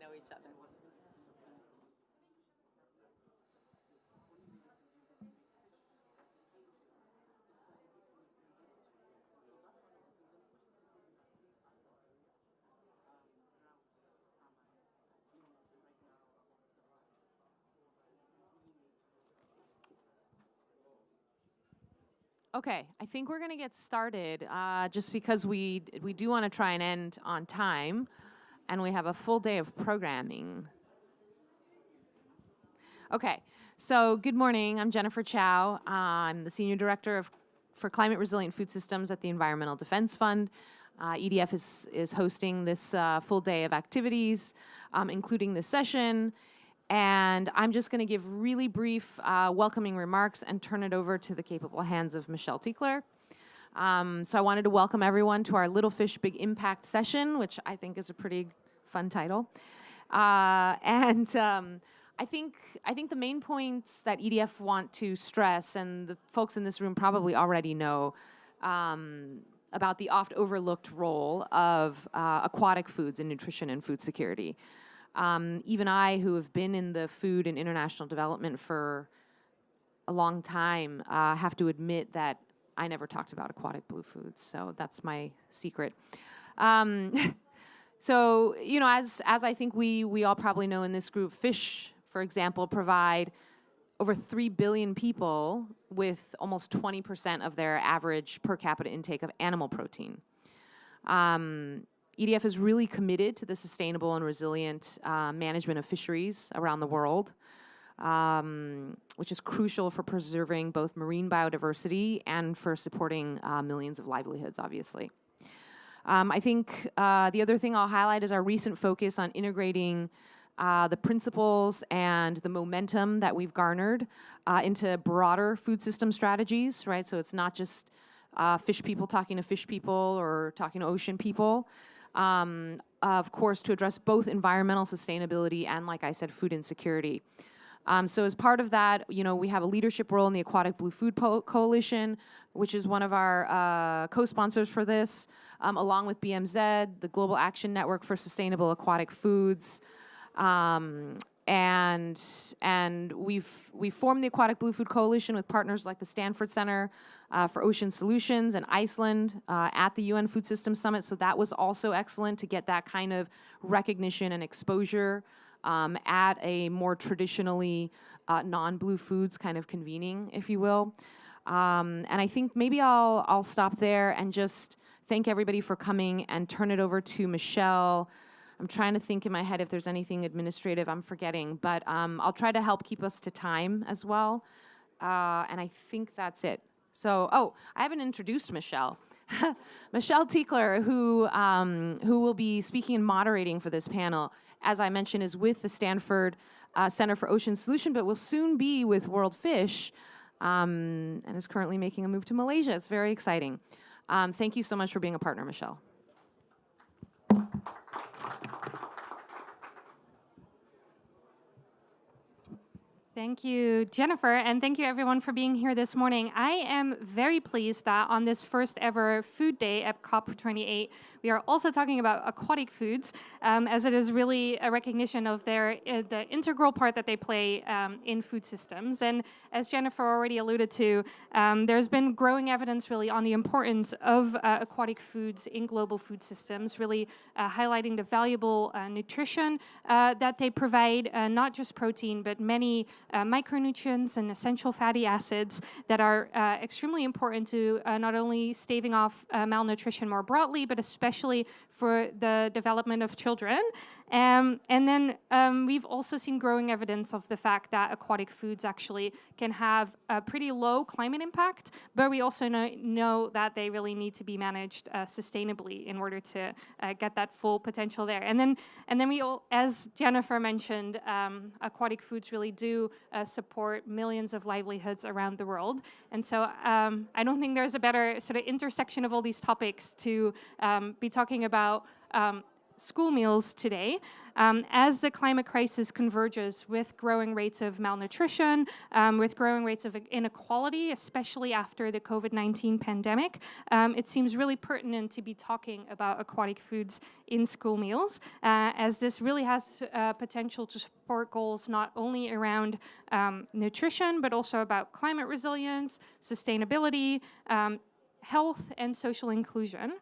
know each other. Okay, I think we're gonna get started just because we do want to try and end on time, and we have a full day of programming. Okay, so good morning. I'm Jennifer Chow. I'm the Senior Director for Climate Resilient Food Systems at the Environmental Defense Fund. EDF is hosting this full day of activities, including this session. And I'm just going to give really brief welcoming remarks and turn it over to the capable hands of Michelle Tickler. So I wanted to welcome everyone to our Little Fish Big Impact session, which I think is a pretty fun title. I think the main points that EDF want to stress, and the folks in this room probably already know, about the oft overlooked role of aquatic foods in nutrition and food security. Even I, who have been in the food and international development for a long time, have to admit that I never talked about aquatic blue foods, so that's my secret. So, you know, as I think we all probably know in this group, fish, for example, provide over 3 billion people with almost 20% of their average per capita intake of animal protein. EDF is really committed to the sustainable and resilient management of fisheries around the world, which is crucial for preserving both marine biodiversity and for supporting millions of livelihoods, obviously. I think the other thing I'll highlight is our recent focus on integrating the principles and the momentum that we've garnered into broader food system strategies, right? So it's not just fish people talking to fish people or talking to ocean people. Of course, to address both environmental sustainability and, like I said, food insecurity. So as part of that, you know, we have a leadership role in the Aquatic Blue Food Coalition, which is one of our co-sponsors for this, along with BMZ, the Global Action Network for Sustainable Aquatic Foods. And we've formed the Aquatic Blue Food Coalition with partners like the Stanford Center for Ocean Solutions and Iceland at the UN Food Systems Summit. So that was also excellent to get that kind of recognition and exposure at a more traditionally non-blue foods kind of convening, if you will. And I think maybe I'll stop there and just thank everybody for coming and turn it over to Michelle. I'm trying to think in my head if there's anything administrative I'm forgetting, but I'll try to help keep us to time as well. And I think that's it. So, I haven't introduced Michelle. Michelle Tickler, who will be speaking and moderating for this panel, as I mentioned, is with the Stanford Center for Ocean Solution, but will soon be with World Fish, and is currently making a move to Malaysia. It's very exciting. Thank you so much for being a partner, Michelle. Thank you, Jennifer, and thank you everyone for being here this morning. I am very pleased that on this first ever food day at COP28, we are also talking about aquatic foods, as it is really a recognition of the integral part that they play in food systems. And as Jennifer already alluded to, there's been growing evidence really on the importance of aquatic foods in global food systems, really highlighting the valuable nutrition that they provide, not just protein, but many micronutrients and essential fatty acids that are extremely important to not only staving off malnutrition more broadly, but especially for the development of children. And then we've also seen growing evidence of the fact that aquatic foods actually can have a pretty low climate impact, but we also know that they really need to be managed sustainably in order to get that full potential there. And then we all, as Jennifer mentioned, aquatic foods really do support millions of livelihoods around the world. And so I don't think there's a better sort of intersection of all these topics to be talking about school meals today. As the climate crisis converges with growing rates of malnutrition, with growing rates of inequality, especially after the COVID-19 pandemic, it seems really pertinent to be talking about aquatic foods in school meals, as this really has potential to support goals not only around nutrition, but also about climate resilience, sustainability, health, and social inclusion.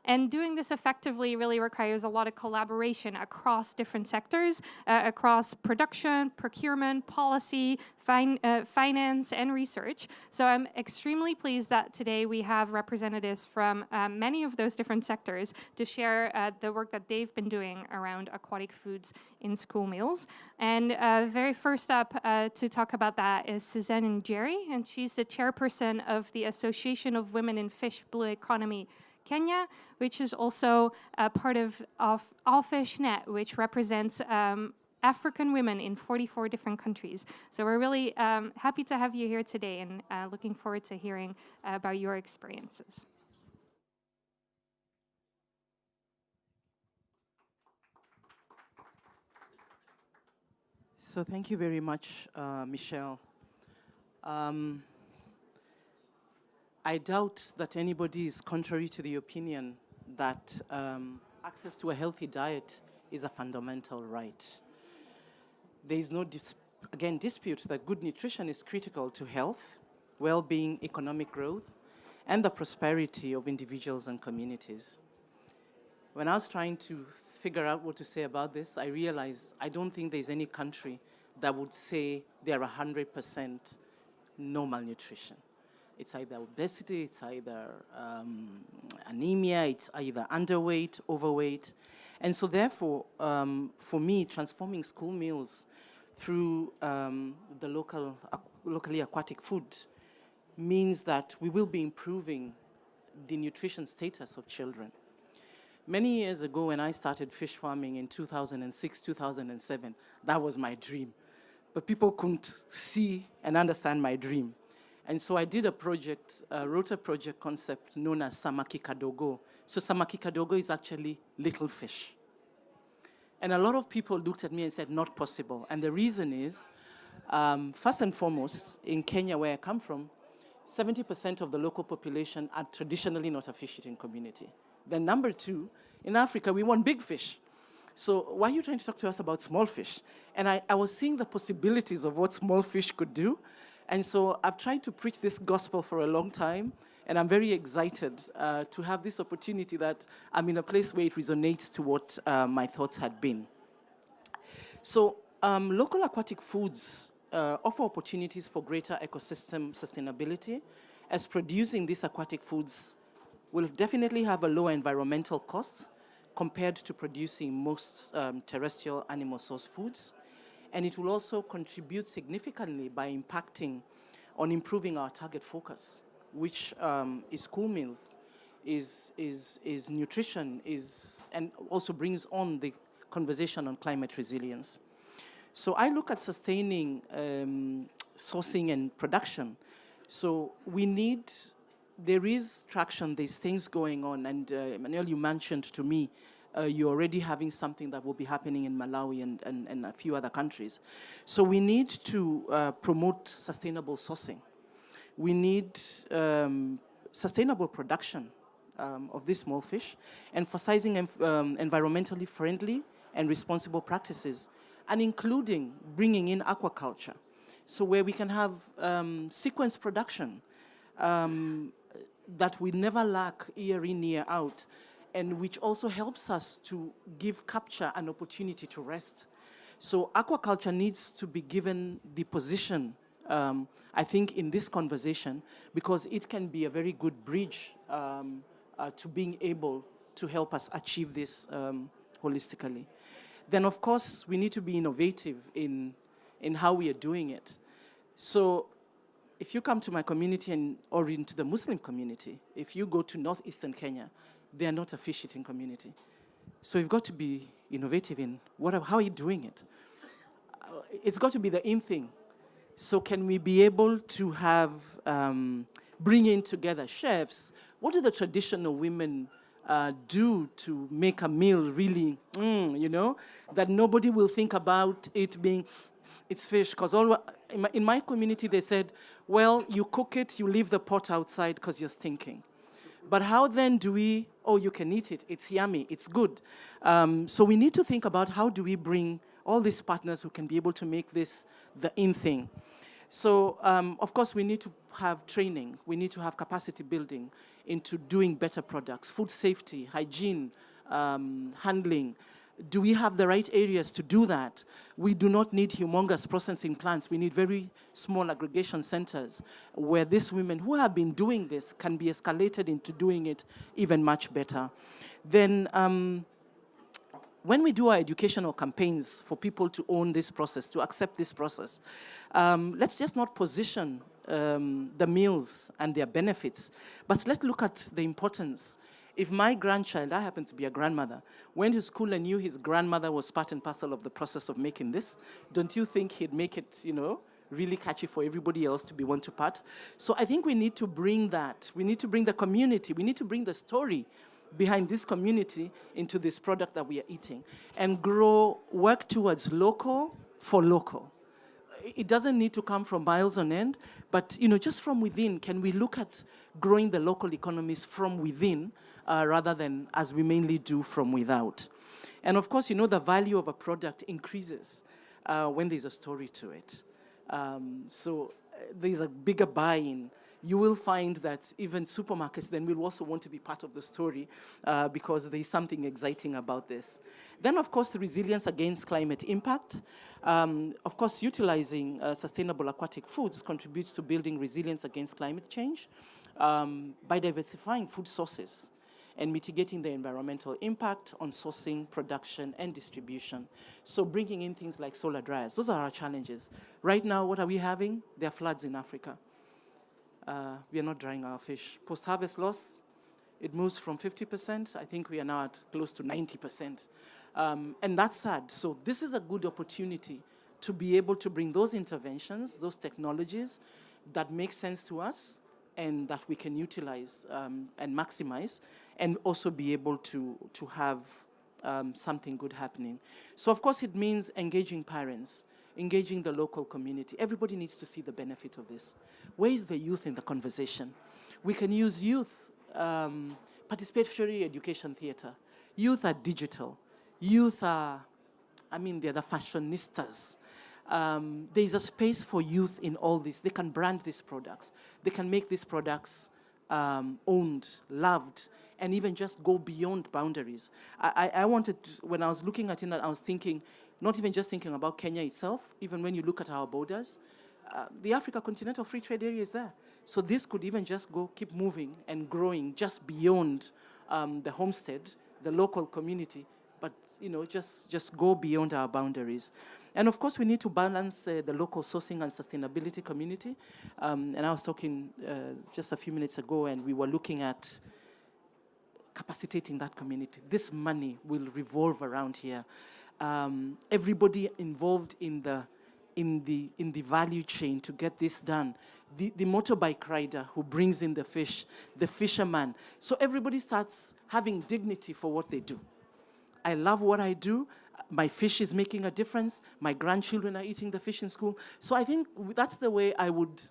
And doing this effectively really requires a lot of collaboration across different sectors, across production, procurement, policy, finance, and research. So I'm extremely pleased that today we have representatives from many of those different sectors to share the work that they've been doing around aquatic foods in school meals. And very first up to talk about that is Suzanne Njeri, and she's the chairperson of the Association of Women in Fish Blue Economy Kenya, which is also part of All Fish Net, which represents African women in 44 different countries. So we're really happy to have you here today, and looking forward to hearing about your experiences. So thank you very much, Michelle. I doubt that anybody is contrary to the opinion that access to a healthy diet is a fundamental right. There is no, dispute that good nutrition is critical to health, well-being, economic growth, and the prosperity of individuals and communities. When I was trying to figure out what to say about this, I realized I don't think there's any country that would say they're 100% no malnutrition. It's either obesity, it's either anemia, it's either underweight, overweight. And so therefore, for me, transforming school meals through the locally aquatic food means that we will be improving the nutrition status of children. Many years ago, when I started fish farming in 2006, 2007, that was my dream. But people couldn't see and understand my dream. And so I did a project, wrote a project concept known as Samaki Kadogo. So Samaki Kadogo is actually little fish. And a lot of people looked at me and said, not possible. And the reason is, first and foremost, in Kenya, where I come from, 70% of the local population are traditionally not a fish-eating community. Then number two, in Africa, we want big fish. So why are you trying to talk to us about small fish? And I was seeing the possibilities of what small fish could do. And so I've tried to preach this gospel for a long time, and I'm very excited to have this opportunity that I'm in a place where it resonates to what my thoughts had been. So local aquatic foods offer opportunities for greater ecosystem sustainability, as producing these aquatic foods will definitely have a lower environmental cost compared to producing most terrestrial animal source foods. And it will also contribute significantly by impacting on improving our target focus, which is school meals, is nutrition, and also brings on the conversation on climate resilience. So I look at sustaining sourcing and production. So there is traction, there's things going on, and Emmanuel, you mentioned to me, you're already having something that will be happening in Malawi and a few other countries. So we need to promote sustainable sourcing. We need sustainable production of these small fish, emphasizing environmentally friendly and responsible practices, and including bringing in aquaculture. So where we can have sequence production that we never lack year in, year out, and which also helps us to give capture an opportunity to rest. So aquaculture needs to be given the position, I think, in this conversation, because it can be a very good bridge to being able to help us achieve this holistically. Then, of course, we need to be innovative in how we are doing it. So if you come to my community or into the Muslim community, if you go to northeastern Kenya, they are not a fish-eating community. So you've got to be innovative in how are you doing it? It's got to be the in thing. So can we be able to have, bring in together chefs? What do the traditional women do to make a meal really, that nobody will think about it being, it's fish. Because in my community, they said, well, you cook it, you leave the pot outside because you're stinking. But how then do we, oh, you can eat it, it's yummy, it's good. So we need to think about how do we bring all these partners who can be able to make this the in thing. So, of course, we need to have training. We need to have capacity building into doing better products, food safety, hygiene, handling. Do we have the right areas to do that? We do not need humongous processing plants. We need very small aggregation centers where these women who have been doing this can be escalated into doing it even much better. Then, when we do our educational campaigns for people to own this process, to accept this process, let's just not position the meals and their benefits, but let's look at the importance. If my grandchild, I happen to be a grandmother, went to school and knew his grandmother was part and parcel of the process of making this, don't you think he'd make it, really catchy for everybody else to be one to part? So I think we need to bring that. We need to bring the community. We need to bring the story behind this community into this product that we are eating and work towards local for local. It doesn't need to come from miles on end, but just from within, can we look at growing the local economies from within rather than as we mainly do from without? And of course, the value of a product increases when there's a story to it. So there's a bigger buy-in. You will find that even supermarkets then will also want to be part of the story because there's something exciting about this. Then, of course, the resilience against climate impact. Of course, utilizing sustainable aquatic foods contributes to building resilience against climate change by diversifying food sources and mitigating the environmental impact on sourcing, production, and distribution. So bringing in things like solar dryers, those are our challenges. Right now, what are we having? There are floods in Africa. We are not drying our fish. Post-harvest loss, it moves from 50%. I think we are now at close to 90%. And that's sad. So this is a good opportunity to be able to bring those interventions, those technologies that make sense to us and that we can utilize and maximize, and also be able to have something good happening. So of course it means engaging parents, engaging the local community. Everybody needs to see the benefit of this. Where is the youth in the conversation? We can use youth, participatory education theater. Youth are digital. Youth are, they're the fashionistas. There's a space for youth in all this. They can brand these products. They can make these products owned, loved, and even just go beyond boundaries. I wanted, when I was looking at it, I was thinking, not even just thinking about Kenya itself, even when you look at our borders, the Africa Continental Free Trade Area is there. So this could even just keep moving and growing just beyond the homestead, the local community, but just go beyond our boundaries. And of course, we need to balance the local sourcing and sustainability community. And I was talking just a few minutes ago, and we were looking at capacitating that community. This money will revolve around here. Everybody involved in the value chain to get this done. The motorbike rider who brings in the fish, the fisherman. So everybody starts having dignity for what they do. I love what I do. My fish is making a difference. My grandchildren are eating the fish in school. So I think that's the way I would,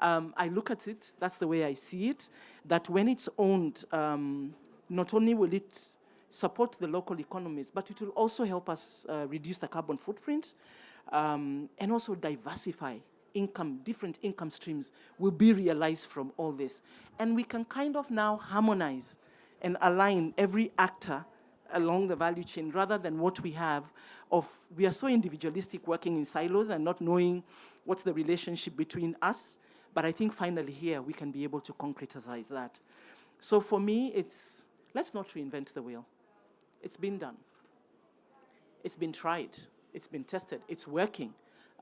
I look at it. That's the way I see it. That when it's owned, not only will it support the local economies, but it will also help us reduce the carbon footprint and also diversify income. Different income streams will be realized from all this. And we can kind of now harmonize and align every actor along the value chain rather than what we have of, we are so individualistic working in silos and not knowing what's the relationship between us. But I think finally here we can be able to concretize that. So for me, it's, let's not reinvent the wheel. It's been done. It's been tried. It's been tested. It's working.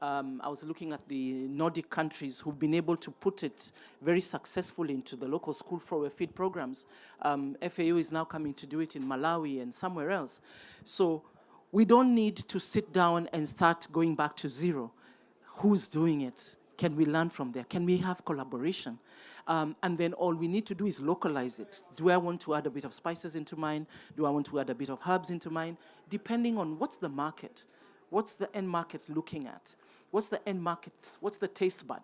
I was looking at the Nordic countries who've been able to put it very successfully into the local school for feed programs. FAO is now coming to do it in Malawi and somewhere else. So we don't need to sit down and start going back to zero. Who's doing it? Can we learn from there? Can we have collaboration? And then all we need to do is localize it. Do I want to add a bit of spices into mine? Do I want to add a bit of herbs into mine? Depending on what's the market. What's the end market looking at? What's the end market? What's the taste bud?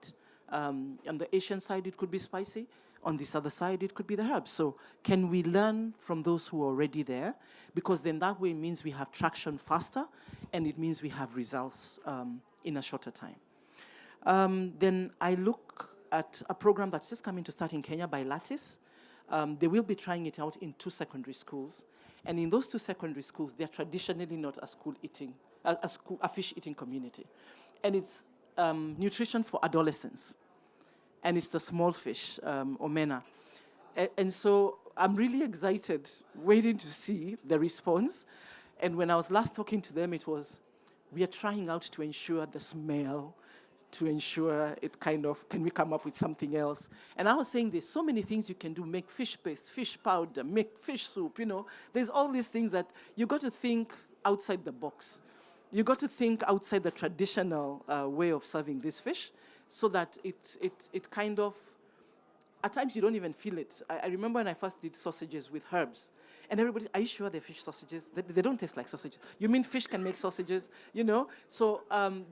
On the Asian side, it could be spicy. On this other side, it could be the herbs. So can we learn from those who are already there? Because then that way means we have traction faster, and it means we have results in a shorter time. Then I look at a program that's just coming to start in Kenya by Lattice. They will be trying it out in 2 secondary schools. And in those 2 secondary schools, they're traditionally not a fish eating community. And it's nutrition for adolescents. And it's the small fish, omena. And so I'm really excited, waiting to see the response. And when I was last talking to them, it was, we are trying out to ensure the smell, to ensure it kind of, can we come up with something else? And I was saying there's so many things you can do, make fish paste, fish powder, make fish soup, you know. There's all these things that you got to think outside the box. You got to think outside the traditional way of serving this fish so that it kind of, at times you don't even feel it. I remember when I first did sausages with herbs, and everybody, are you sure they're fish sausages? They don't taste like sausages. You mean fish can make sausages? You know? So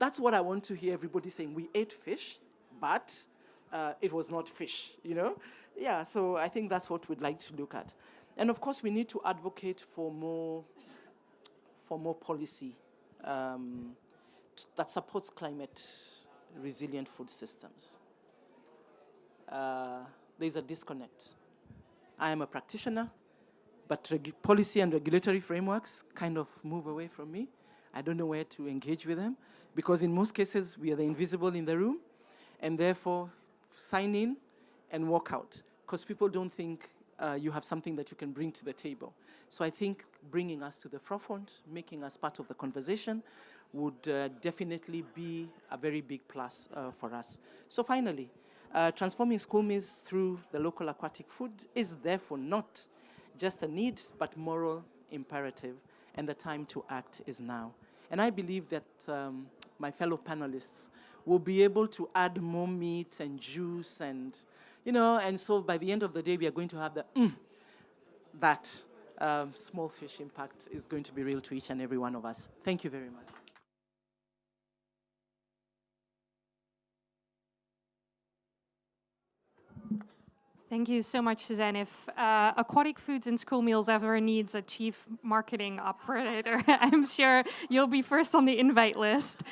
that's what I want to hear everybody saying. We ate fish, but it was not fish, you know? Yeah, so I think that's what we'd like to look at. And of course, we need to advocate for more policy that supports climate resilient food systems. There's a disconnect. I am a practitioner, but policy and regulatory frameworks kind of move away from me. I don't know where to engage with them, because in most cases, we are the invisible in the room, and therefore, sign in and walk out, because people don't think you have something that you can bring to the table. So I think bringing us to the forefront, making us part of the conversation, would definitely be a very big plus for us. So finally, transforming school meals through the local aquatic food is therefore not just a need, but moral imperative, and the time to act is now. And I believe that my fellow panelists will be able to add more meat and juice and, you know, and so by the end of the day, we are going to have that small fish impact is going to be real to each and every one of us. Thank you very much. Thank you so much, Suzanne. If Aquatic Foods and School Meals ever needs a chief marketing operator, I'm sure you'll be first on the invite list.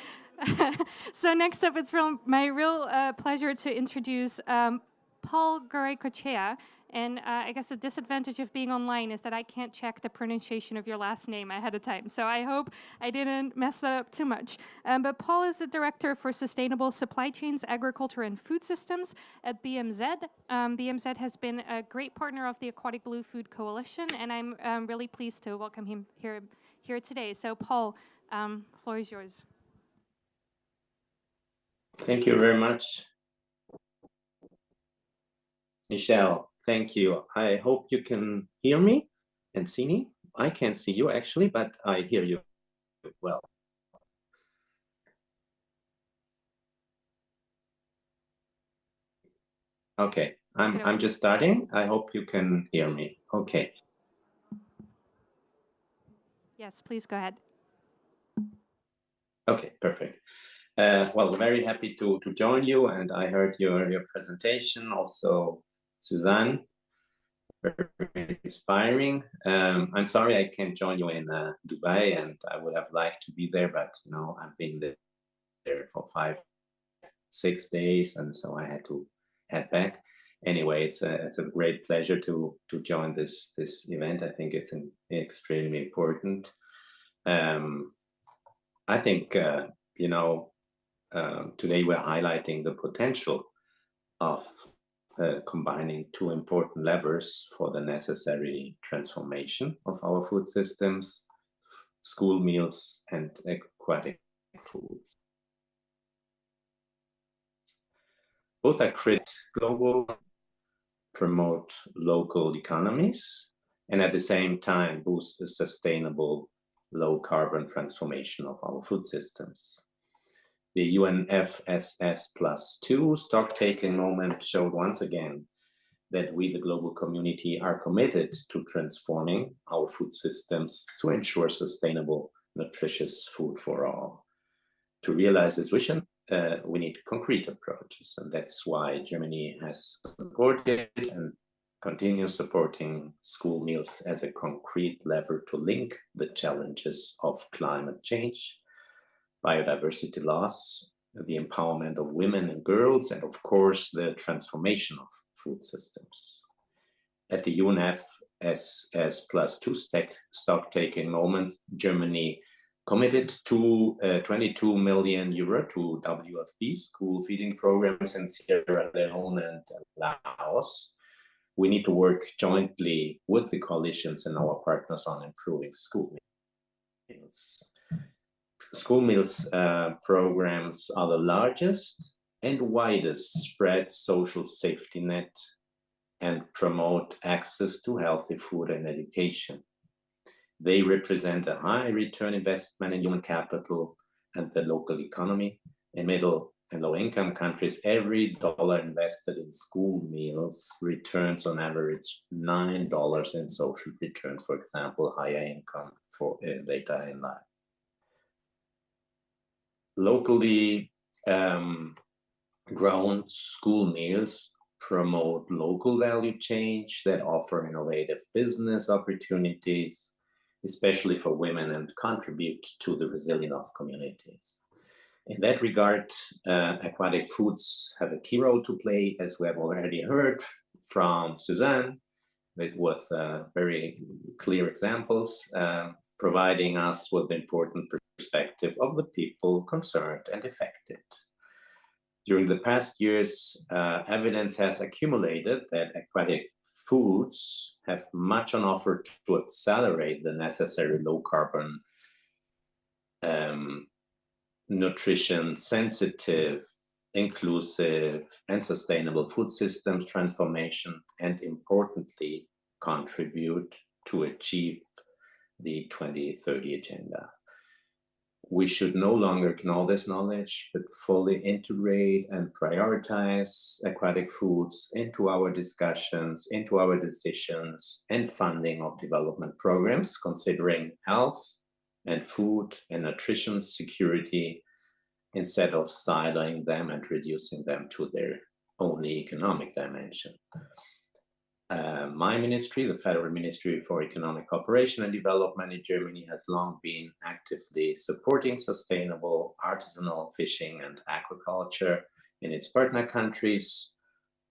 So next up, it's my real pleasure to introduce Paul Gorecochea. And I guess the disadvantage of being online is that I can't check the pronunciation of your last name ahead of time. So I hope I didn't mess that up too much. But Paul is the Director for Sustainable Supply Chains, Agriculture and Food Systems at BMZ. BMZ has been a great partner of the Aquatic Blue Food Coalition, and I'm really pleased to welcome him here today. So Paul, floor is yours. Thank you very much, Michelle. Thank you. I hope you can hear me and see me. I can't see you actually, but I hear you well. Okay, I'm just starting. I hope you can hear me. Okay. Yes, please go ahead. Okay, perfect. Well, very happy to join you, and I heard your presentation also, Suzanne. Very inspiring. I'm sorry I can't join you in Dubai, and I would have liked to be there, but you know, I've been there for 5-6 days, and so I had to head back. Anyway, it's a great pleasure to join this event. I think it's extremely important. I think you know, today we're highlighting the potential of combining two important levers for the necessary transformation of our food systems: school meals and aquatic foods. Both are critical global, promote local economies, and at the same time boost the sustainable low carbon transformation of our food systems. The UNFSS+2 stock-taking moment showed once again that we, the global community, are committed to transforming our food systems to ensure sustainable, nutritious food for all. To realize this vision, we need concrete approaches, and that's why Germany has supported and continues supporting school meals as a concrete lever to link the challenges of climate change, biodiversity loss, the empowerment of women and girls, and of course, the transformation of food systems. At the UNFSS+2 stock-taking moments, Germany committed to 22 million euro to WFP school feeding programs in Sierra Leone and Laos. We need to work jointly with the coalitions and our partners on improving school meals. School meals programs are the largest and widest spread social safety net and promote access to healthy food and education. They represent a high return investment in human capital and the local economy. In middle and low income countries, every dollar invested in school meals returns on average $9 in social returns, for example, higher income for later in life. Locally grown school meals promote local value change that offer innovative business opportunities, especially for women, and contribute to the resilience of communities. In that regard, aquatic foods have a key role to play, as we have already heard from Suzanne, with very clear examples, providing us with important perspective of the people concerned and affected. During the past years, evidence has accumulated that aquatic foods have much on offer to accelerate the necessary low-carbon, nutrition-sensitive, inclusive, and sustainable food systems transformation, and importantly, contribute to achieve the 2030 agenda. We should no longer ignore this knowledge, but fully integrate and prioritize aquatic foods into our discussions, into our decisions, and funding of development programs, considering health and food and nutrition security instead of siloing them and reducing them to their only economic dimension. My ministry, the Federal Ministry for Economic Cooperation and Development in Germany, has long been actively supporting sustainable artisanal fishing and aquaculture in its partner countries.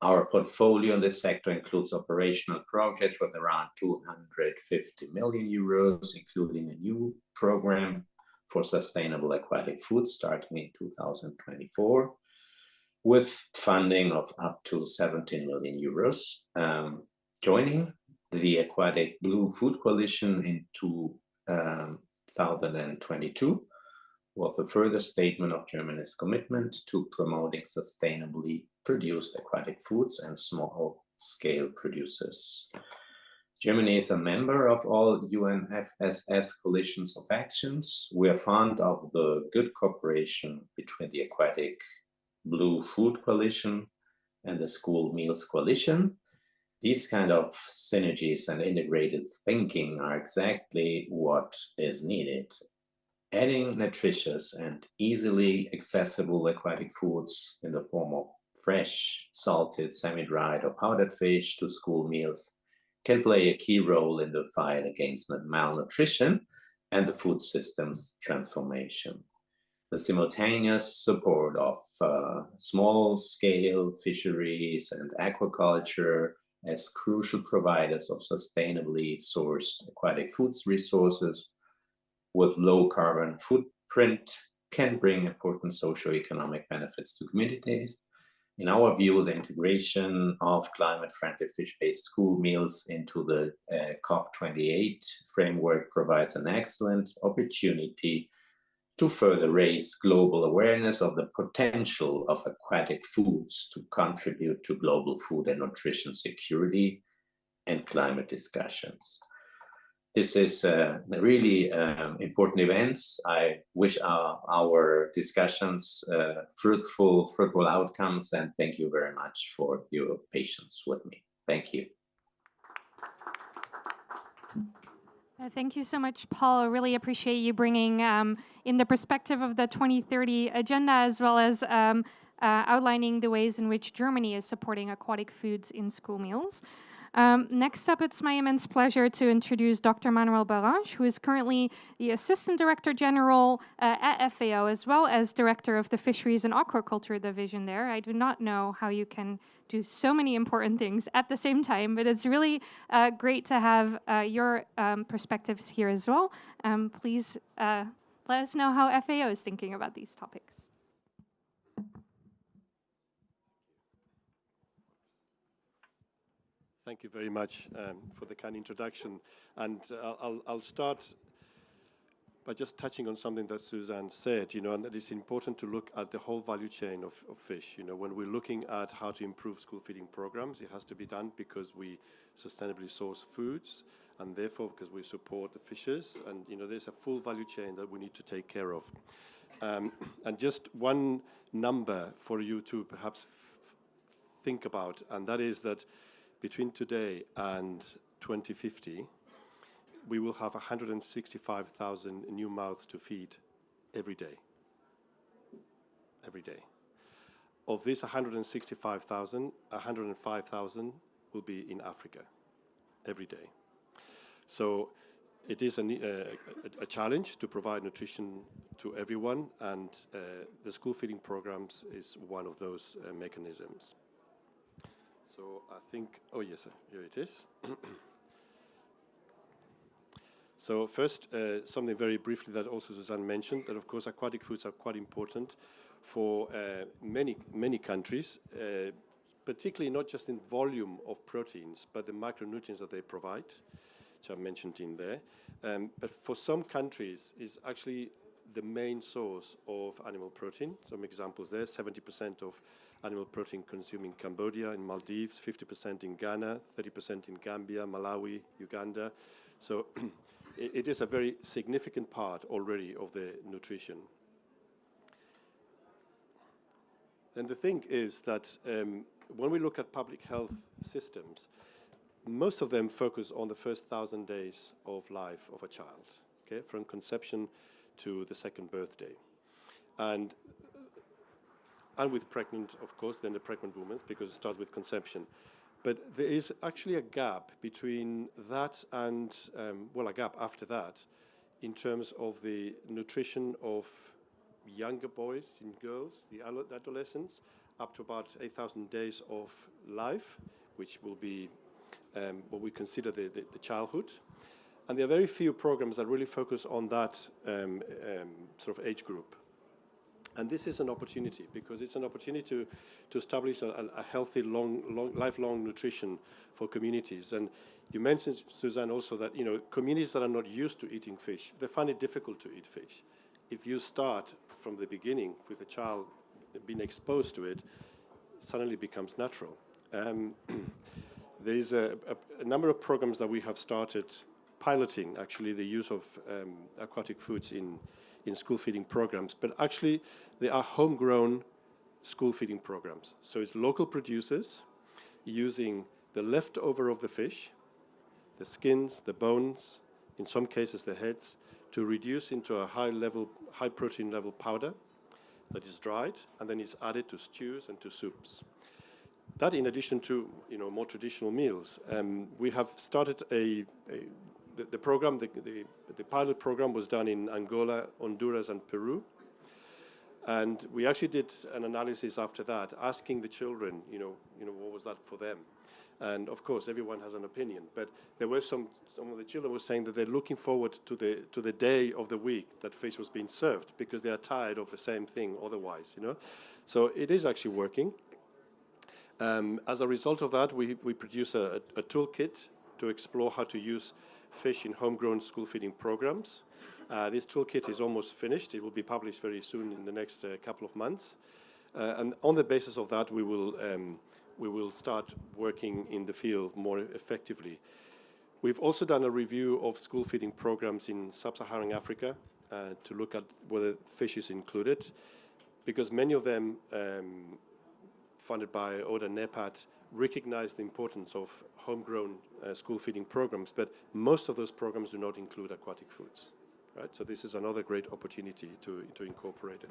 Our portfolio in this sector includes operational projects with around 250 million euros, including a new program for sustainable aquatic food starting in 2024. With funding of up to 17 million euros. Joining the Aquatic Blue Food Coalition in 2022 was a further statement of Germany's commitment to promoting sustainably produced aquatic foods and small-scale producers. Germany is a member of all UNFSS coalitions of actions. We are fond of the good cooperation between the Aquatic Blue Food Coalition and the School Meals Coalition. These kind of synergies and integrated thinking are exactly what is needed. Adding nutritious and easily accessible aquatic foods in the form of fresh, salted, semi-dried, or powdered fish to school meals can play a key role in the fight against malnutrition and the food system's transformation. The simultaneous support of small-scale fisheries and aquaculture as crucial providers of sustainably sourced aquatic foods resources with low carbon footprint can bring important socio-economic benefits to communities. In our view, the integration of climate-friendly fish-based school meals into the COP28 framework provides an excellent opportunity to further raise global awareness of the potential of aquatic foods to contribute to global food and nutrition security and climate discussions. this is really important events. I wish our discussions fruitful outcomes, and thank you very much for your patience with me. Thank you. Thank you so much, Paul. I really appreciate you bringing in the perspective of the 2030 agenda, as well as outlining the ways in which Germany is supporting aquatic foods in school meals. Next up, it's my immense pleasure to introduce Dr. Manuel Barrange, who is currently the Assistant Director General at FAO, as well as Director of the Fisheries and Aquaculture Division there. I do not know how you can do so many important things at the same time, but it's really great to have your perspectives here as well. Please let us know how FAO is thinking about these topics. Thank you very much for the kind introduction. And I'll start by just touching on something that Suzanne said, and that it's important to look at the whole value chain of fish. When we're looking at how to improve school feeding programs, it has to be done because we sustainably source foods, and therefore because we support the fishers. And, there's a full value chain that we need to take care of. And just one number for you to perhaps think about, and that is that between today and 2050, we will have 165,000 new mouths to feed every day. Every day. Of these 165,000, 105,000 will be in Africa every day. So it is a challenge to provide nutrition to everyone, and the school feeding programs is one of those mechanisms. So I think, oh yes, here it is. So first, something very briefly that also Suzanne mentioned, that of course aquatic foods are quite important for many countries, particularly not just in volume of proteins, but the micronutrients that they provide, which are mentioned in there. But for some countries, is actually the main source of animal protein. Some examples there: 70% of animal protein consumed in Cambodia, in Maldives, 50% in Ghana, 30% in Gambia, Malawi, Uganda. So it is a very significant part already of the nutrition. And the thing is that when we look at public health systems, most of them focus on the first 1,000 days of life of a child, okay, from conception to the second birthday. And with pregnant, of course, then the pregnant women, because it starts with conception. But there is actually a gap between that and, a gap after that, in terms of the nutrition of younger boys and girls, the adolescents, up to about 8,000 days of life, which will be what we consider the childhood. And there are very few programs that really focus on that sort of age group. And this is an opportunity, because it's an opportunity to establish a healthy, lifelong nutrition for communities. And you mentioned, Suzanne, also that communities that are not used to eating fish, they find it difficult to eat fish. If you start from the beginning with a child being exposed to it, it suddenly becomes natural. There's a number of programs that we have started piloting, actually, the use of aquatic foods in school feeding programs, but actually they are homegrown school feeding programs. So it's local producers using the leftover of the fish, the skins, the bones, in some cases the heads, to reduce into a high protein level powder that is dried, and then is added to stews and to soups. That, in addition to more traditional meals, we have started the program. The pilot program was done in Angola, Honduras, and Peru, and we actually did an analysis after that, asking the children, what was that for them, and of course everyone has an opinion. But there were some of the children were saying that they're looking forward to the day of the week that fish was being served, because they are tired of the same thing otherwise. So it is actually working. As a result of that, we produce a toolkit to explore how to use fish in homegrown school feeding programs. This toolkit is almost finished. It will be published very soon, in the next couple of months. And on the basis of that, we will start working in the field more effectively. We've also done a review of school feeding programs in sub-Saharan Africa to look at whether fish is included, because many of them funded by ODA NEPAD recognize the importance of homegrown school feeding programs, but most of those programs do not include aquatic foods, right? So this is another great opportunity to incorporate it.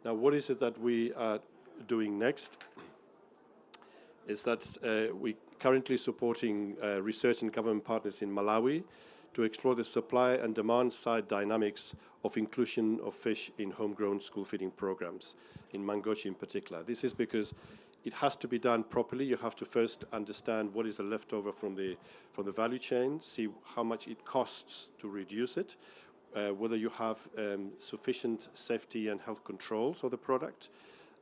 Now, what is it that we are doing next? Is that we currently supporting research and government partners in Malawi to explore the supply and demand side dynamics of inclusion of fish in homegrown school feeding programs, in Mangochi in particular. This is because it has to be done properly. You have to first understand what is the leftover from the value chain, see how much it costs to reduce it, whether you have sufficient safety and health controls of the product,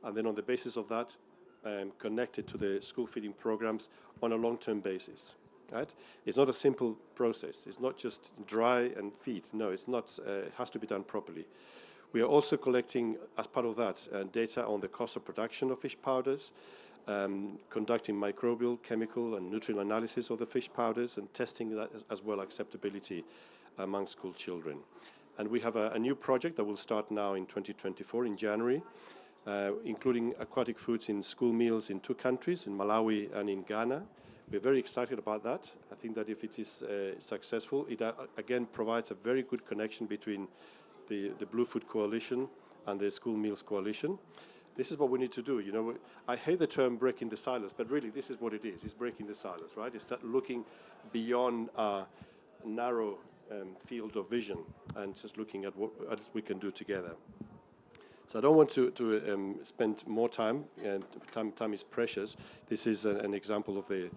and then on the basis of that, connected to the school feeding programs on a long-term basis. Right? It's not a simple process. It's not just dry and feed. No, it's not. It has to be done properly. We are also collecting, as part of that, data on the cost of production of fish powders, conducting microbial, chemical, and nutrient analysis of the fish powders, and testing that as well acceptability among school children. And we have a new project that will start now in 2024 in January, including aquatic foods in school meals in 2 countries, in Malawi and in Ghana. We're very excited about that. I think that if it is successful, it again provides a very good connection between the Blue Food Coalition and the School Meals Coalition. This is what we need to do. You know, I hate the term breaking the silos, but really this is what it is. It's breaking the silos, right? It's start looking beyond a narrow field of vision and just looking at what else we can do together. So I don't want to spend more time, and time is precious. This is an example of the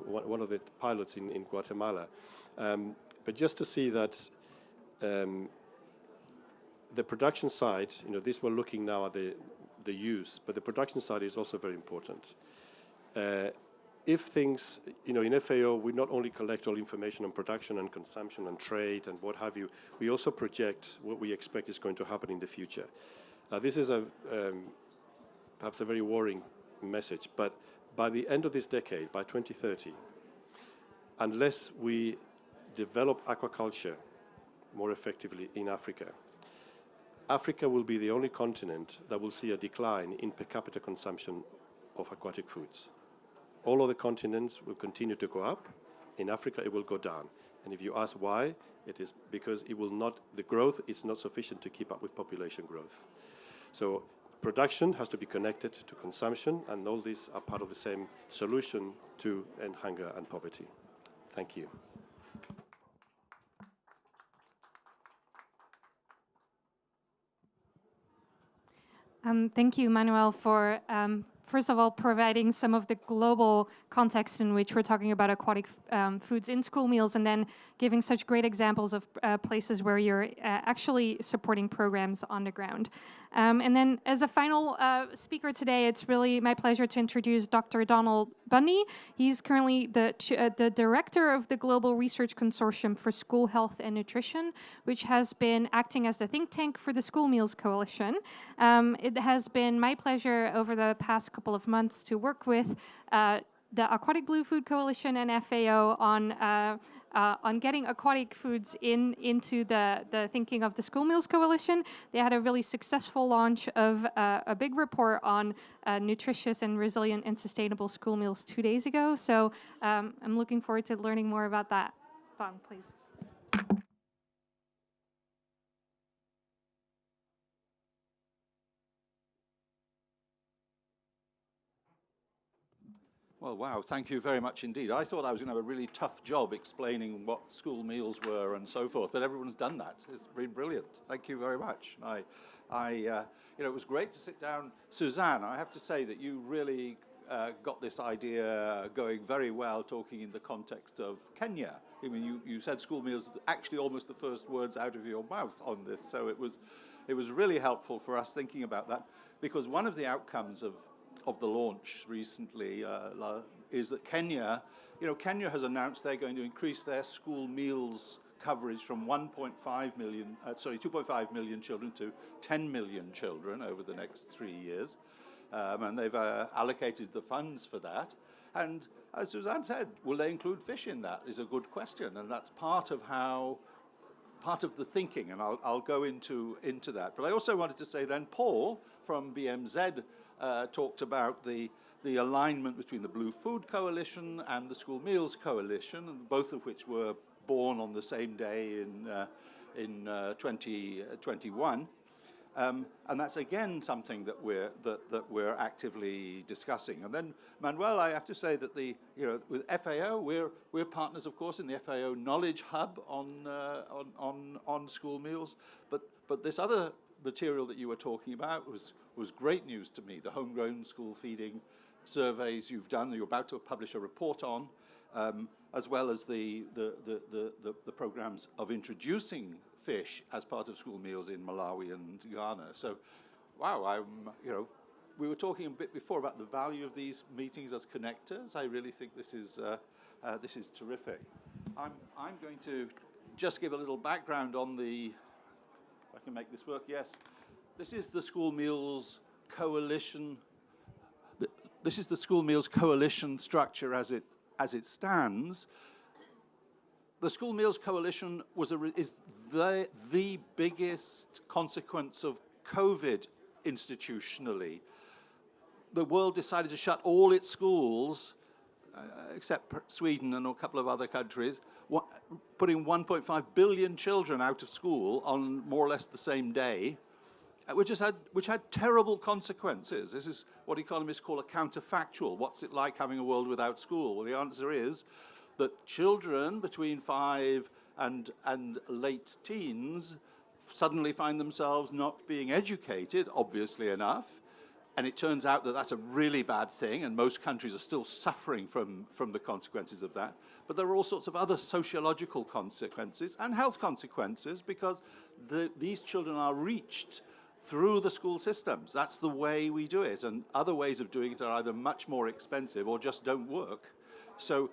one of the pilots in Guatemala. But just to see that the production side, you know, this we're looking now at the use, but the production side is also very important. If things, you know, in FAO, we not only collect all information on production and consumption and trade and what have you, we also project what we expect is going to happen in the future. Now, this is perhaps a very worrying message, but by the end of this decade, by 2030, unless we develop aquaculture more effectively in Africa, Africa will be the only continent that will see a decline in per capita consumption of aquatic foods. All other continents will continue to go up. In Africa, it will go down. And if you ask why, it is because the growth is not sufficient to keep up with population growth. So production has to be connected to consumption, and all these are part of the same solution to end hunger and poverty. Thank you. Thank you, Manuel, for first of all providing some of the global context in which we're talking about aquatic foods in school meals, and then giving such great examples of places where you're actually supporting programs on the ground. And then as a final speaker today, it's really my pleasure to introduce Dr. Donald Bundy. He's currently the director of the Global Research Consortium for School Health and Nutrition, which has been acting as the think tank for the School Meals Coalition. It has been my pleasure over the past couple of months to work with the Aquatic Blue Food Coalition and FAO on getting aquatic foods into the thinking of the School Meals Coalition. They had a really successful launch of a big report on nutritious and resilient and sustainable school meals 2 days ago. So I'm looking forward to learning more about that. Don, please. Well, wow, thank you very much indeed. I thought I was going to have a really tough job explaining what school meals were and so forth, but everyone's done that. It's been brilliant. Thank you very much. You know, it was great to sit down. Suzanne, I have to say that you really got this idea going very well, talking in the context of Kenya. I mean, you said school meals, actually almost the first words out of your mouth on this, so it was really helpful for us thinking about that, because one of the outcomes of the launch recently is that Kenya has announced they're going to increase their school meals coverage from 2.5 million children to 10 million children over the next 3 years. and they've allocated the funds for that. And as Suzanne said, will they include fish in that is a good question, and that's part of the thinking, and I'll go into that. But I also wanted to say then, Paul from BMZ talked about the alignment between the Blue Food Coalition and the School Meals Coalition, and both of which were born on the same day in 2021. And that's again something that we're actively discussing. And then, Manuel, I have to say that with FAO, we're partners, of course, in the FAO Knowledge Hub on school meals. But this other material that you were talking about was great news to me. The homegrown school feeding surveys you've done, you're about to publish a report on, as well as the programs of introducing fish as part of school meals in Malawi and Ghana. So, wow, we were talking a bit before about the value of these meetings as connectors. I really think this is terrific. I'm going to just give a little background on if I can make this work. Yes, this is the School Meals Coalition. This is the School Meals Coalition structure as it stands. The School Meals Coalition is the biggest consequence of COVID institutionally. The world decided to shut all its schools, except Sweden and a couple of other countries, putting 1.5 billion children out of school on more or less the same day, which had terrible consequences. This is what economists call a counterfactual. What's it like having a world without school? Well, the answer is that children between 5 and late teens suddenly find themselves not being educated, obviously enough, and it turns out that that's a really bad thing, and most countries are still suffering from the consequences of that. But there are all sorts of other sociological consequences and health consequences because these children are reached through the school systems. That's the way we do it, and other ways of doing it are either much more expensive or just don't work. So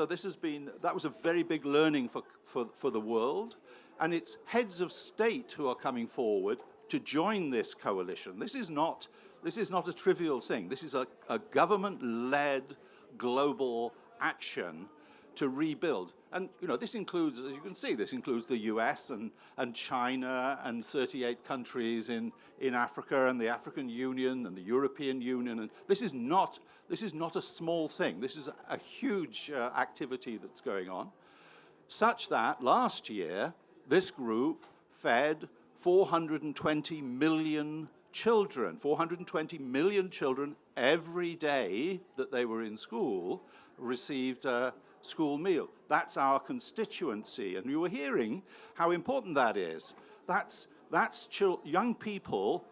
that was a very big learning for the world, and it's heads of state who are coming forward to join this coalition. This is not a trivial thing. This is a government-led global action to rebuild. And this includes, as you can see, this includes the US and China and 38 countries in Africa and the African Union and the European Union. And this is not a small thing. This is a huge activity that's going on, such that last year this group fed 420 million children. 420 million children every day that they were in school received a school meal. That's our constituency, and you were hearing how important that is. That's young people.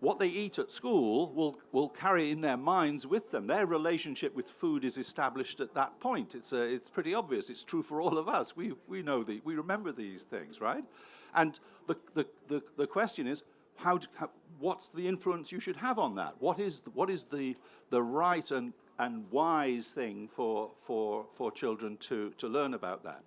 What they eat at school will carry in their minds with them. Their relationship with food is established at that point. It's pretty obvious. It's true for all of us. We know we remember these things, right? And the question is, what's the influence you should have on that? What is the right and wise thing for children to learn about that?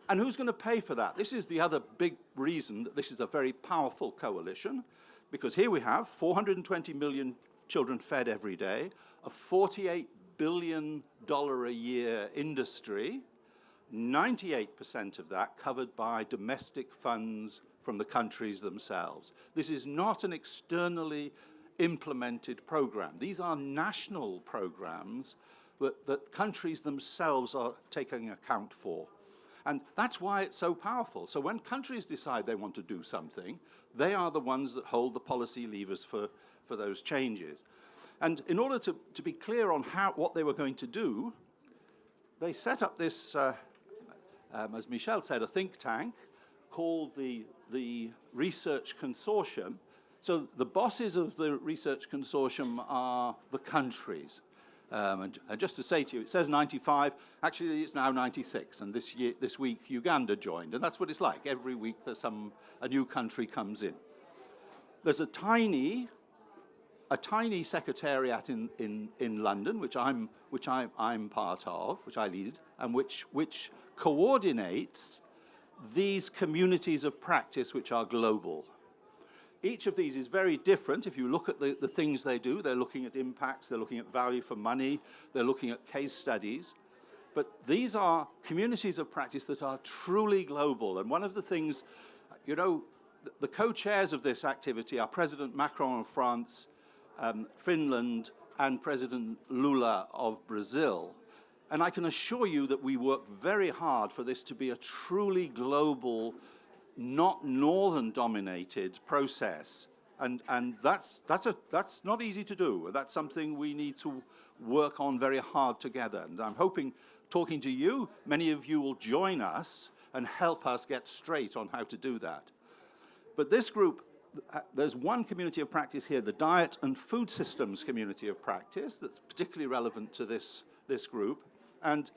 And who's going to pay for that? This is the other big reason that this is a very powerful coalition, because here we have 420 million children fed every day, a $48 billion a year industry, 98% of that covered by domestic funds from the countries themselves. This is not an externally implemented program. These are national programs that countries themselves are taking account for. And that's why it's so powerful. So when countries decide they want to do something, they are the ones that hold the policy levers for those changes. And in order to be clear on what they were going to do, they set up this, as Michel said, a think tank called the Research Consortium. So the bosses of the Research Consortium are the countries. And just to say to you, it says 95, actually it's now 96, and this week Uganda joined, and that's what it's like. Every week there's a new country comes in. There's a tiny secretariat in London, which I'm part of, which I lead, and which coordinates these communities of practice which are global. each of these is very different. If you look at the things they do, they're looking at impacts, they're looking at value for money, they're looking at case studies. But these are communities of practice that are truly global. And one of the things, you know, the co-chairs of this activity are President Macron of France, Finland, and President Lula of Brazil. And I can assure you that we work very hard for this to be a truly global, not northern-dominated process. And that's not easy to do. That's something we need to work on very hard together. And I'm hoping, talking to you, many of you will join us and help us get straight on how to do that. But this group, there's one community of practice here, the Diet and Food Systems community of practice, that's particularly relevant to this group. And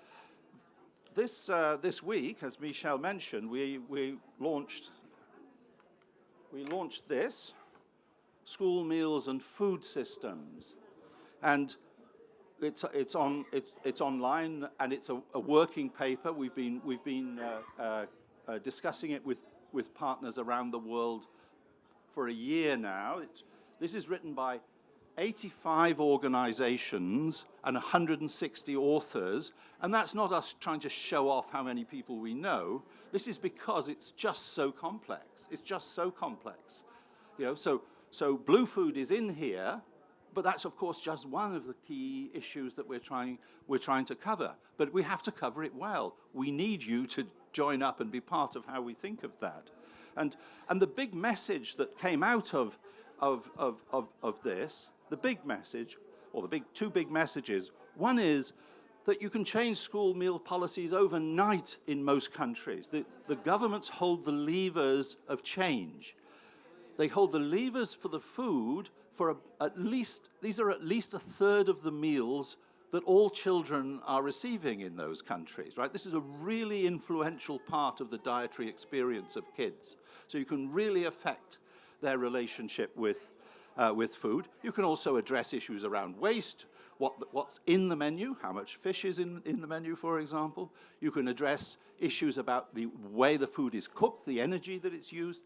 this week, as Michel mentioned, we launched this, School Meals and Food Systems. And it's online, and it's a working paper. We've been discussing it with partners around the world for a year now. This is written by 85 organizations and 160 authors, and that's not us trying to show off how many people we know. This is because it's just so complex. It's just so complex. You know, so blue food is in here, but that's of course just one of the key issues that we're trying to cover. But we have to cover it well. We need you to join up and be part of how we think of that. And the big message that came out of this, the big message, or the two big messages, one is that you can change school meal policies overnight in most countries. The governments hold the levers of change. They hold the levers for the food for these are at least a third of the meals that all children are receiving in those countries, right? This is a really influential part of the dietary experience of kids. So you can really affect their relationship with food. You can also address issues around waste, what's in the menu, how much fish is in the menu, for example. You can address issues about the way the food is cooked, the energy that it's used.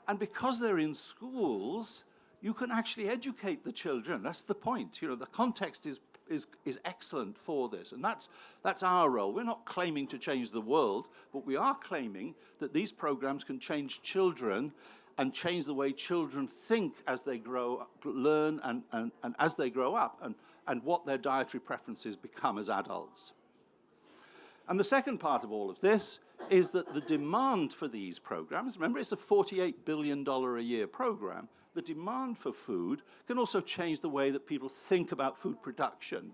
And because they're in schools, you can actually educate the children. That's the point. You know, the context is excellent for this, and that's our role. We're not claiming to change the world, but we are claiming that these programs can change children and change the way children think as they grow, learn, and as they grow up, and what their dietary preferences become as adults. And the second part of all of this is that the demand for these programs, remember it's a $48 billion a year program, the demand for food can also change the way that people think about food production.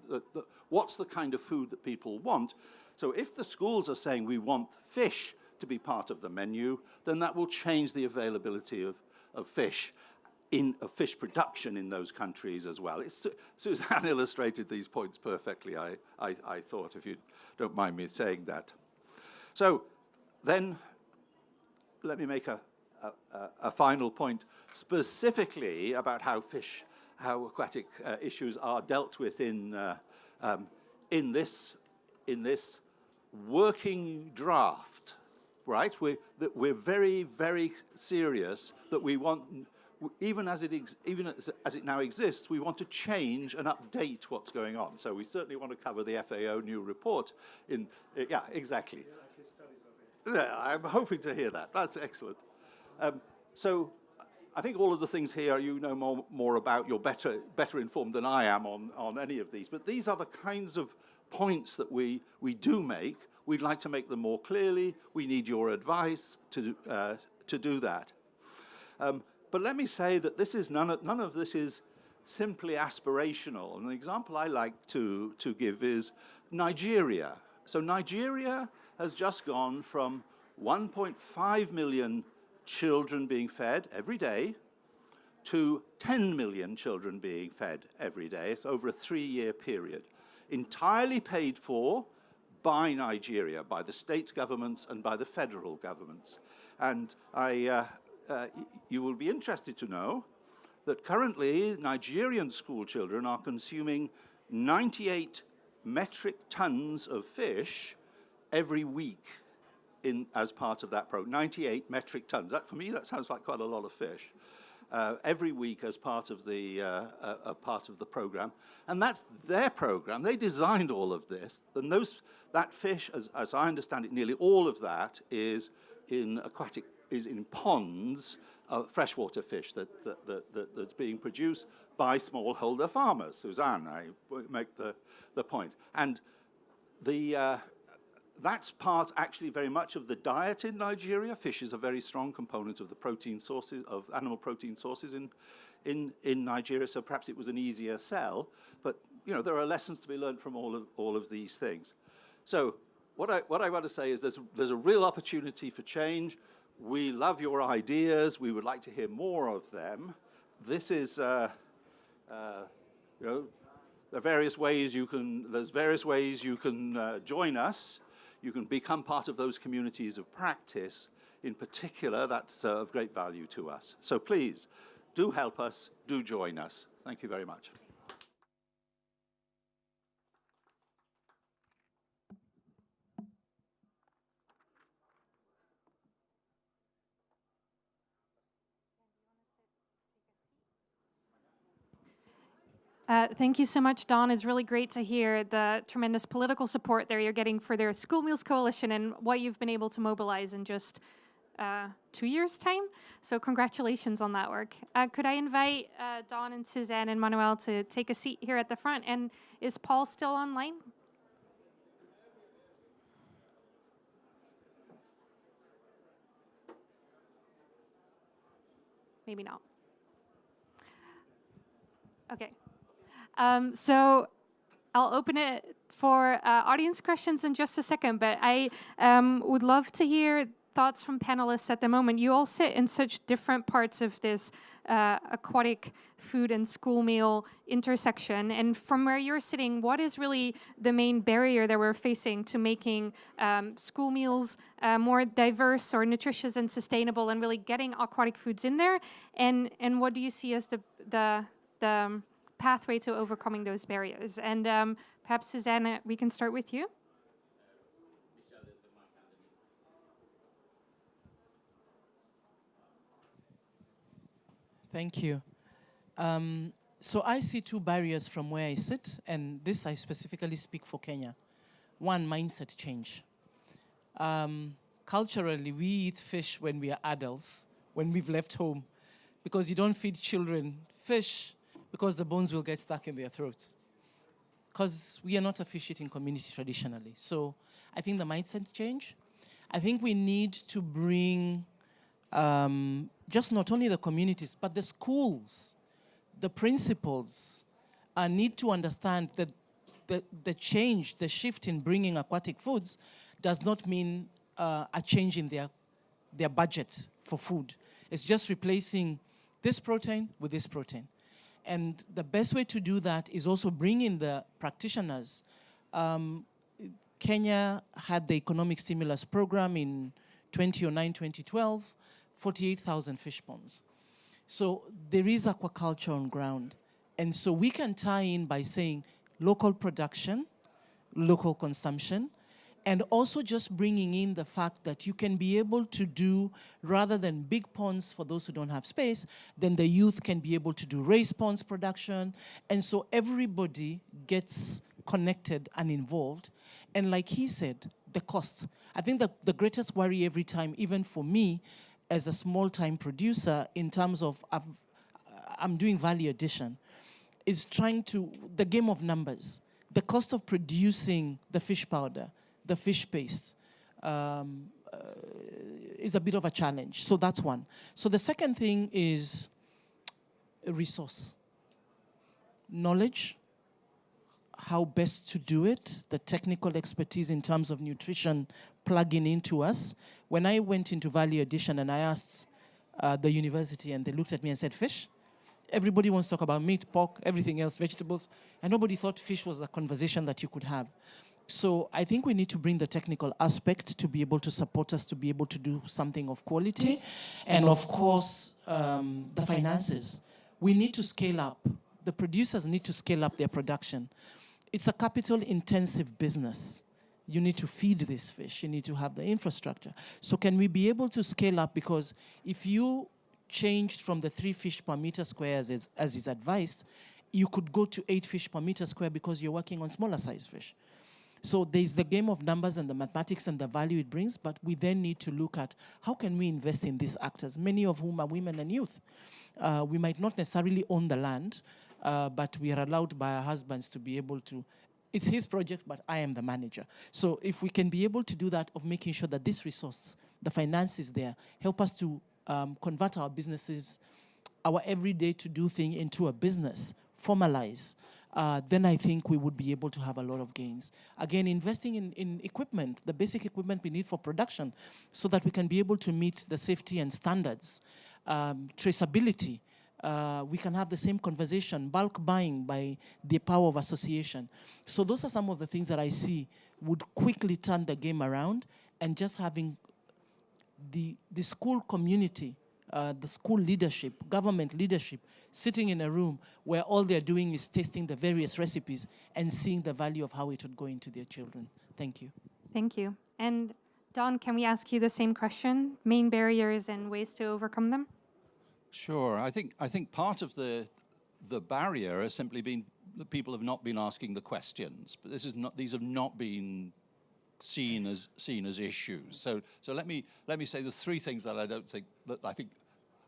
What's the kind of food that people want? So if the schools are saying we want fish to be part of the menu, then that will change the availability of fish production in those countries as well. Suzanne illustrated these points perfectly, I thought, if you don't mind me saying that. So then let me make a final point specifically about how aquatic issues are dealt with in this working draft, right? We're very, very serious that we want, even as it now exists, we want to change and update what's going on. So we certainly want to cover the FAO new report yeah, exactly. Yeah, I'm hoping to hear that. That's excellent. So I think all of the things here you know more about. You're better informed than I am on any of these. But these are the kinds of points that we do make. We'd like to make them more clearly. We need your advice to do that. But let me say that this is none of this is simply aspirational. And the example I like to give is Nigeria. So Nigeria has just gone from 1.5 million children being fed every day to 10 million children being fed every day. It's over a 3-year period, entirely paid for by Nigeria, by the state governments and by the federal governments. And you will be interested to know that currently Nigerian school children are consuming 98 metric tons of fish every week as part of that program. 98 metric tons. For me, that sounds like quite a lot of fish. every week as part of the program, and that's their program. They designed all of this, and that fish, as I understand it, nearly all of that is in ponds, freshwater fish that's being produced by smallholder farmers. Suzanne, I make the point, and that's part actually very much of the diet in Nigeria. Fish is a very strong component of the protein sources, of animal protein sources in Nigeria, so perhaps it was an easier sell. But there are lessons to be learned from all of these things. So what I want to say is there's a real opportunity for change. We love your ideas. We would like to hear more of them. This is there are various ways you can join us. You can become part of those communities of practice. In particular, that's of great value to us. So please, do help us, do join us. Thank you very much. Thank you so much, Don. It's really great to hear the tremendous political support there you're getting for their School Meals Coalition and what you've been able to mobilize in just 2 years' time. So congratulations on that work. Could I invite Don and Suzanne and Manuel to take a seat here at the front? And is Paul still online? Maybe not. Okay. So I'll open it for audience questions in just a second, but I would love to hear thoughts from panelists at the moment. You all sit in such different parts of this aquatic food and school meal intersection. And from where you're sitting, what is really the main barrier that we're facing to making school meals more diverse or nutritious and sustainable and really getting aquatic foods in there? And what do you see as the pathway to overcoming those barriers? And perhaps, Suzanne, we can start with you. Thank you. So I see two barriers from where I sit, and this I specifically speak for Kenya. One, mindset change. Culturally, we eat fish when we are adults, when we've left home, because you don't feed children fish because the bones will get stuck in their throats. Because we are not a fish-eating community traditionally. So I think the mindset change. I think we need to bring just not only the communities, but the schools, the principals need to understand that the change, the shift in bringing aquatic foods does not mean a change in their budget for food. It's just replacing this protein with this protein. And the best way to do that is also bring in the practitioners. Kenya had the economic stimulus program in 2009, 2012, 48,000 fish ponds. So there is aquaculture on ground. And so we can tie in by saying local production, local consumption, and also just bringing in the fact that you can be able to do, rather than big ponds for those who don't have space, then the youth can be able to do raised ponds production. And so everybody gets connected and involved. And like he said, the cost. I think that the greatest worry every time, even for me, as a small-time producer, in terms of I'm doing value addition, is the game of numbers. The cost of producing the fish powder, the fish paste, is a bit of a challenge. So that's one. So the second thing is a resource. Knowledge, how best to do it, the technical expertise in terms of nutrition plugging into us. When I went into value addition and I asked the university, and they looked at me and said, fish? Everybody wants to talk about meat, pork, everything else, vegetables, and nobody thought fish was a conversation that you could have. So I think we need to bring the technical aspect to be able to support us to be able to do something of quality. And of course, the finances. We need to scale up. The producers need to scale up their production. It's a capital-intensive business. You need to feed this fish. You need to have the infrastructure. So can we be able to scale up? Because if you changed from the 3 fish per meter square as is advised, you could go to 8 fish per meter square because you're working on smaller size fish. So there's the game of numbers and the mathematics and the value it brings, but we then need to look at how can we invest in these actors, many of whom are women and youth. We might not necessarily own the land, but we are allowed by our husbands to be able to, it's his project, but I am the manager. So if we can be able to do that, of making sure that this resource, the finance is there, help us to convert our businesses, our everyday to-do thing into a business, formalize, then I think we would be able to have a lot of gains. Again, investing in equipment, the basic equipment we need for production, so that we can be able to meet the safety and standards. Traceability, we can have the same conversation, bulk buying by the power of association. So those are some of the things that I see would quickly turn the game around, and just having the school community, the school leadership, government leadership, sitting in a room where all they're doing is tasting the various recipes and seeing the value of how it would go into their children. Thank you. Thank you. And Don, can we ask you the same question? Main barriers and ways to overcome them? Sure. I think part of the barrier has simply been that people have not been asking the questions. But these have not been seen as issues. So let me say the 3 things that I think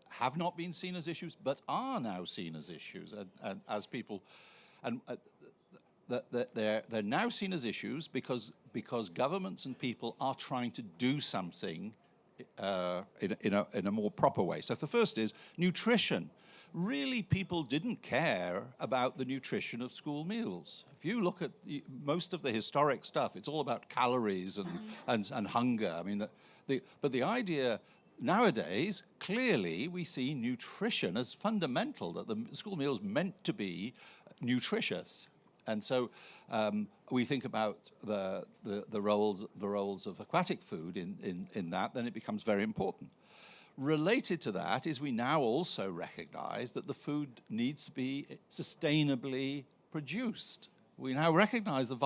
have not been seen as issues, but are now seen as issues, and as people, and they're now seen as issues because governments and people are trying to do something in a more proper way. So the first is nutrition. Really, people didn't care about the nutrition of school meals. If you look at most of the historic stuff, it's all about calories and hunger. I mean, but the idea nowadays, clearly, we see nutrition as fundamental, that the school meal is meant to be nutritious. And so we think about the roles of aquatic food in that, then it becomes very important. Related to that is we now also recognize that the food needs to be sustainably produced. We now recognize the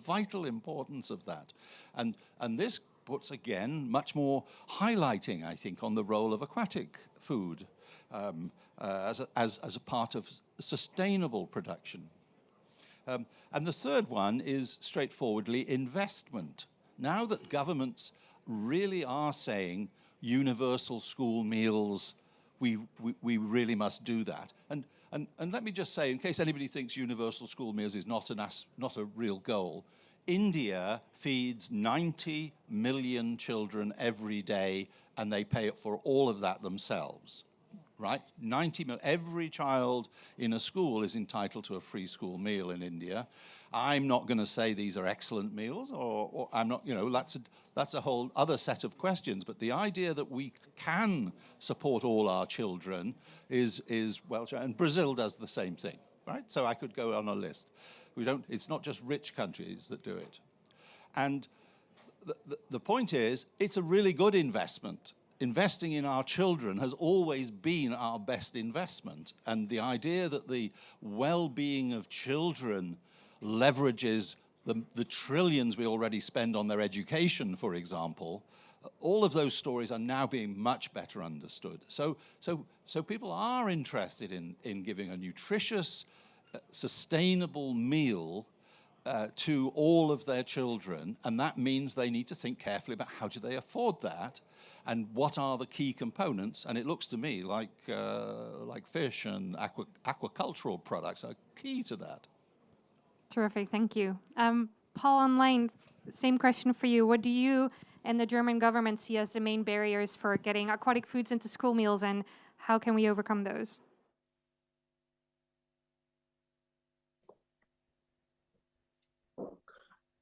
vital importance of that. And this puts, again, much more highlighting, I think, on the role of aquatic food as a part of sustainable production. And the third one is straightforwardly investment. Now that governments really are saying universal school meals, we really must do that. And let me just say, in case anybody thinks universal school meals is not a real goal, India feeds 90 million children every day, and they pay for all of that themselves. Right? 90 million. Every child in a school is entitled to a free school meal in India. I'm not going to say these are excellent meals, or I'm not, that's a whole other set of questions. But the idea that we can support all our children is well, and Brazil does the same thing, right? So I could go on a list. It's not just rich countries that do it. And the point is, it's a really good investment. Investing in our children has always been our best investment. And the idea that the well-being of children leverages the trillions we already spend on their education, for example, all of those stories are now being much better understood. So people are interested in giving a nutritious, sustainable meal to all of their children, and that means they need to think carefully about how do they afford that, and what are the key components. And it looks to me like fish and aquacultural products are key to that. Terrific, thank you. Paul, online, same question for you. What do you and the German government see as the main barriers for getting aquatic foods into school meals, and how can we overcome those?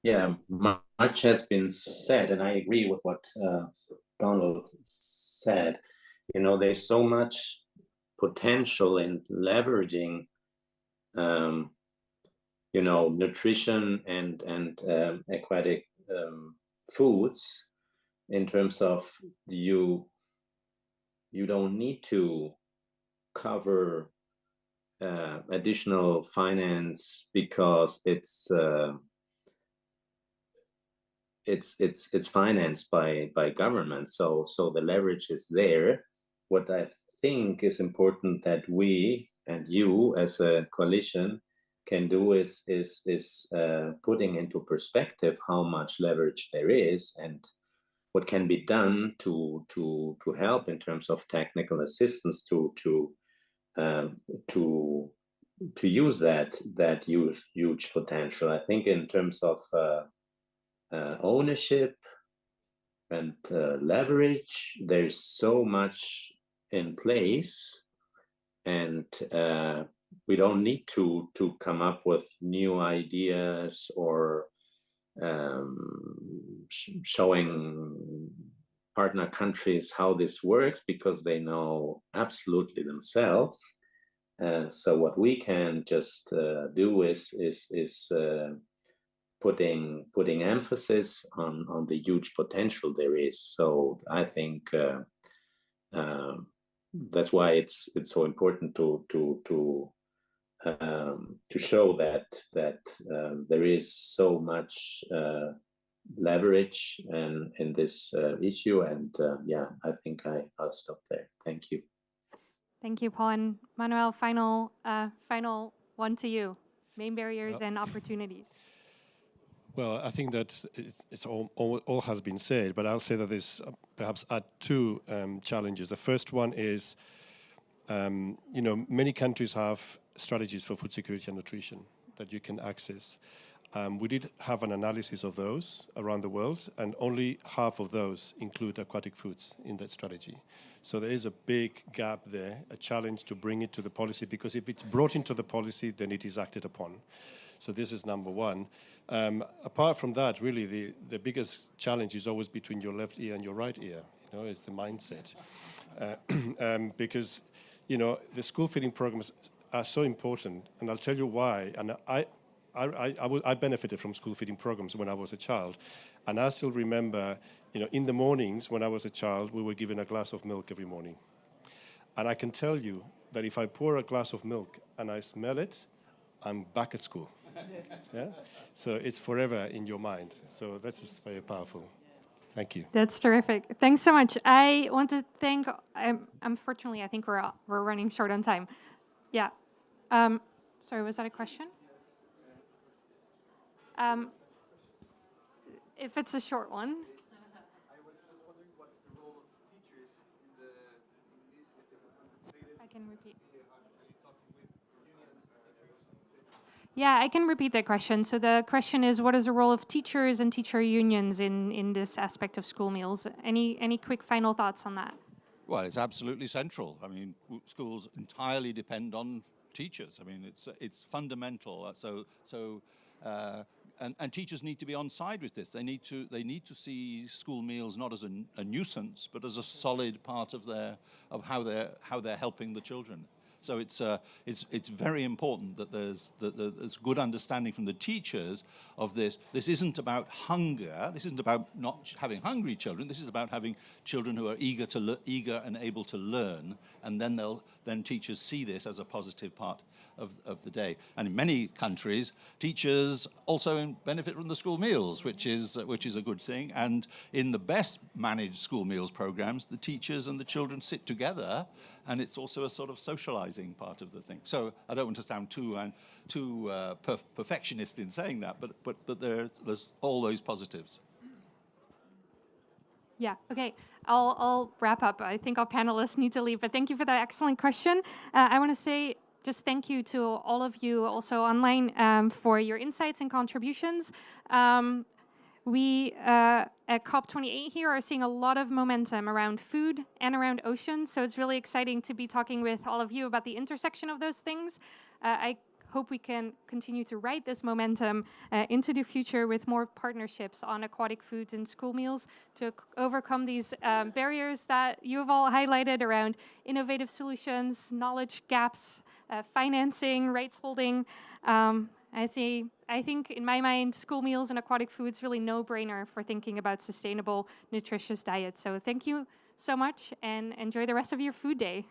Yeah, much has been said, and I agree with what Donald said. There's so much potential in leveraging, nutrition and aquatic foods, in terms of you don't need to cover additional finance because it's financed by government, so the leverage is there. What I think is important that we and you as a coalition can do is putting into perspective how much leverage there is and what can be done to help in terms of technical assistance um, to use that huge potential. I think in terms of ownership and leverage, there's so much in place, and we don't need to come up with new ideas or showing partner countries how this works, because they know absolutely themselves. So what we can just do is putting emphasis on the huge potential there is. So I think that's why it's so important to show that there is so much leverage in this issue. And yeah, I think I'll stop there. Thank you. Thank you, Paul. And Manuel, final one to you. Main barriers and opportunities. Well, I think that it's all has been said, but I'll say that there's perhaps add two challenges. The first one is, many countries have strategies for food security and nutrition that you can access. We did have an analysis of those around the world, and only half of those include aquatic foods in that strategy. So there is a big gap there, a challenge to bring it to the policy, because if it's brought into the policy, then it is acted upon. So this is number one. Apart from that, really, the biggest challenge is always between your left ear and your right ear. It's the mindset. Because, the school feeding programs are so important, and I'll tell you why. And I benefited from school feeding programs when I was a child. And I still remember, in the mornings when I was a child, we were given a glass of milk every morning. And I can tell you that if I pour a glass of milk and I smell it, I'm back at school. Yeah? So it's forever in your mind. So that's just very powerful. Thank you. That's terrific. Thanks so much. I want to thank, unfortunately, I think we're running short on time. Yeah. Sorry, was that a question? If it's a short one. I was just wondering what's the role of teachers in this? I can repeat. Yeah, I can repeat that question. So the question is, what is the role of teachers and teacher unions in this aspect of school meals? Any quick final thoughts on that? Well, it's absolutely central. I mean, schools entirely depend on teachers. I mean, it's fundamental. And teachers need to be on side with this. They need to see school meals not as a nuisance, but as a solid part of how they're helping the children. So it's very important that there's good understanding from the teachers of this. This isn't about hunger. This isn't about not having hungry children. This is about having children who are eager and able to learn, and then teachers see this as a positive part of the day. And in many countries, teachers also benefit from the school meals, which is a good thing. And in the best managed school meals programs, the teachers and the children sit together, and it's also a sort of socializing part of the thing. So I don't want to sound too perfectionist in saying that, but there's all those positives. Yeah, okay. I'll wrap up. I think our panelists need to leave, but thank you for that excellent question. I want to say just thank you to all of you also online for your insights and contributions. We at COP28 here are seeing a lot of momentum around food and around oceans, so it's really exciting to be talking with all of you about the intersection of those things. I hope we can continue to ride this momentum into the future with more partnerships on aquatic foods and school meals to overcome these barriers that you have all highlighted around innovative solutions, knowledge gaps, financing, rights holding. I think in my mind, school meals and aquatic foods really no-brainer for thinking about sustainable, nutritious diets. So thank you so much and enjoy the rest of your food day.